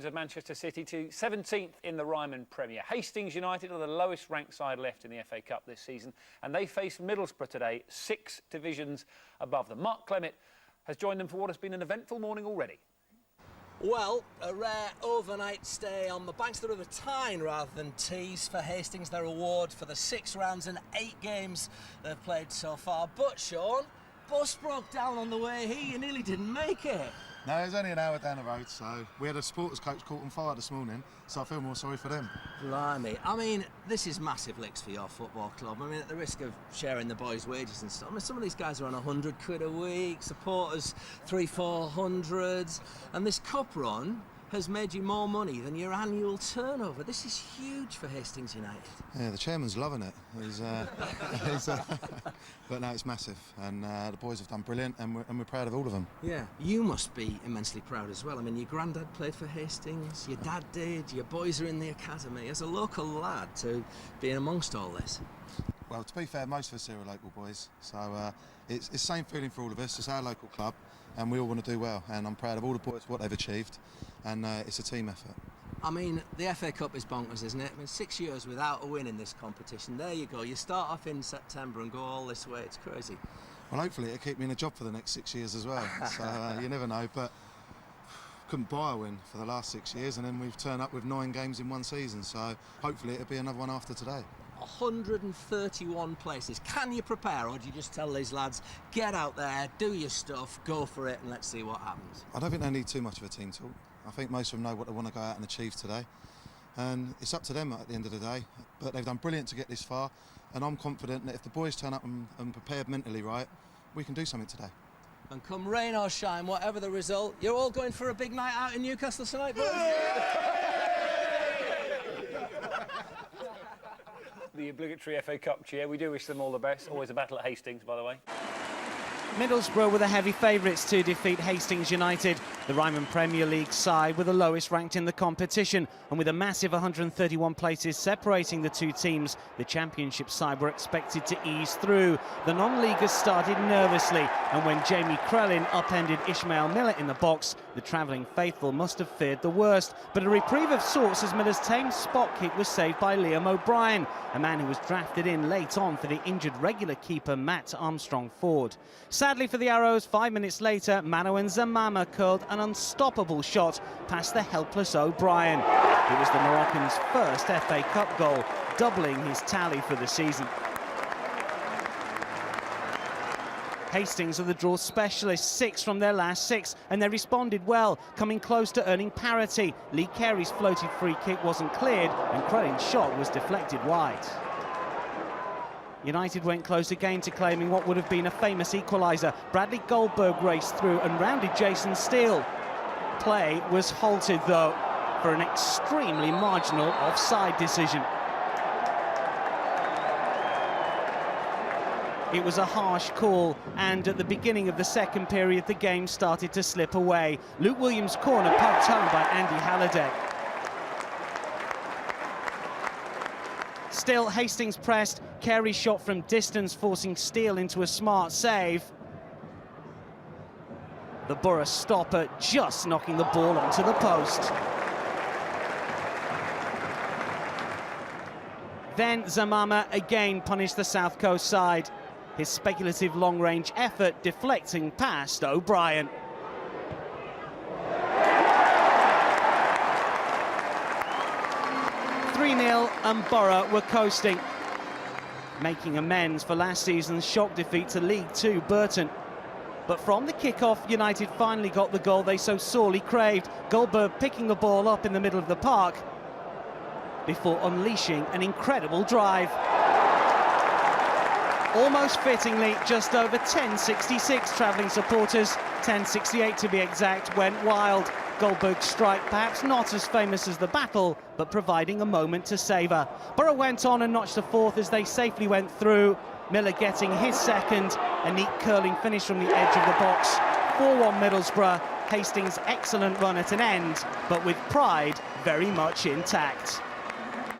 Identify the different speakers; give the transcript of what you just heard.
Speaker 1: of Manchester City to 17th in the Ryman Premier. Hastings United are the lowest ranked side left in the FA Cup this season, and they face Middlesbrough today, 6 divisions above them. Mark Clement has joined them for what has been an eventful morning already.
Speaker 2: Well, a rare overnight stay on the banks of the River Tyne rather than Tees for Hastings, their reward for the 6 rounds and 8 games they've played so far. But, Sean, bus broke down on the way here. You nearly didn't make it.
Speaker 3: No, it was only an hour down the road, so we had a supporters coach caught on fire this morning, so I feel more sorry for them.
Speaker 2: Blimey. I mean, this is massive licks for your football club. I mean, at the risk of sharing the boys' wages and stuff, I mean, some of these guys are on £100 a week, supporters 300-400, and this cup run has made you more money than your annual turnover. This is huge for Hastings United.
Speaker 3: Yeah, the chairman's loving it. But no, it's massive, and the boys have done brilliant, and we're proud of all of them.
Speaker 2: Yeah, you must be immensely proud as well. I mean, your granddad played for Hastings, your dad did, your boys are in the academy. As a local lad, to be amongst all this.
Speaker 3: Well, to be fair, most of us here are local boys, so it's the same feeling for all of us. It's our local club, and we all want to do well, and I'm proud of all the boys, what they've achieved, and it's a team effort.
Speaker 2: I mean, the FA Cup is bonkers, isn't it? I mean, 6 years without a win in this competition. There you go. You start off in September and go all this way. It's crazy.
Speaker 3: Well, hopefully it'll keep me in a job for the next 6 years as well. So you never know, but couldn't buy a win for the last 6 years, and then we've turned up with 9 games in one season. So hopefully it'll be another one after today.
Speaker 2: 131 places. Can you prepare, or do you just tell these lads, get out there, do your stuff, go for it, and let's see what happens?
Speaker 3: I don't think they need too much of a team talk. I think most of them know what they want to go out and achieve today, and it's up to them at the end of the day. But they've done brilliant to get this far, and I'm confident that if the boys turn up and prepared mentally right, we can do something today.
Speaker 2: And come rain or shine, whatever the result, you're all going for a big night out in Newcastle tonight, boys?
Speaker 1: The obligatory FA Cup cheer. We do wish them all the best. Always a battle at Hastings, by the way.
Speaker 4: Middlesbrough were the heavy favourites to defeat Hastings United. The Ryman Premier League side were the lowest ranked in the competition, and with a massive 131 places separating the two teams, the Championship side were expected to ease through. The non-leaguers started nervously, and when Jamie Crellin upended Ishmael Miller in the box, the travelling faithful must have feared the worst. But a reprieve of sorts as Miller's tame spot kick was saved by Liam O'Brien, a man who was drafted in late on for the injured regular keeper Matt Armstrong-Ford. Sadly for the Arrows, 5 minutes later, Manuel Zamama curled an unstoppable shot past the helpless O'Brien. It was the Moroccan's first FA Cup goal, doubling his tally for the season. Hastings are the draw specialists, 6 from their last 6, and they responded well, coming close to earning parity. Lee Carey's floated free kick wasn't cleared, and Crellin's shot was deflected wide. United went close again to claiming what would have been a famous equaliser. Bradley Goldberg raced through and rounded Jason Steele. Play was halted, though, for an extremely marginal offside decision. It was a harsh call, and at the beginning of the second period, the game started to slip away. Luke Williams' corner poked home by Andy Halliday. Still, Hastings pressed. Carey shot from distance, forcing Steele into a smart save. The Borough stopper just knocking the ball onto the post. Then Zamama again punished the South Coast side. His speculative long-range effort deflecting past O'Brien. And Borough were coasting, making amends for last season's shock defeat to League Two Burton. But from the kick-off, United finally got the goal they so sorely craved. Goldberg picking the ball up in the middle of the park before unleashing an incredible drive. Almost fittingly, just over 1066 travelling supporters, 1068 to be exact, went wild. Goldberg's strike, perhaps not as famous as the battle, but providing a moment to savour. Borough went on and notched a 4th as they safely went through. Miller getting his second, a neat curling finish from the edge of the box. 4-1 Middlesbrough, Hastings' excellent run at an end, but with pride very much intact.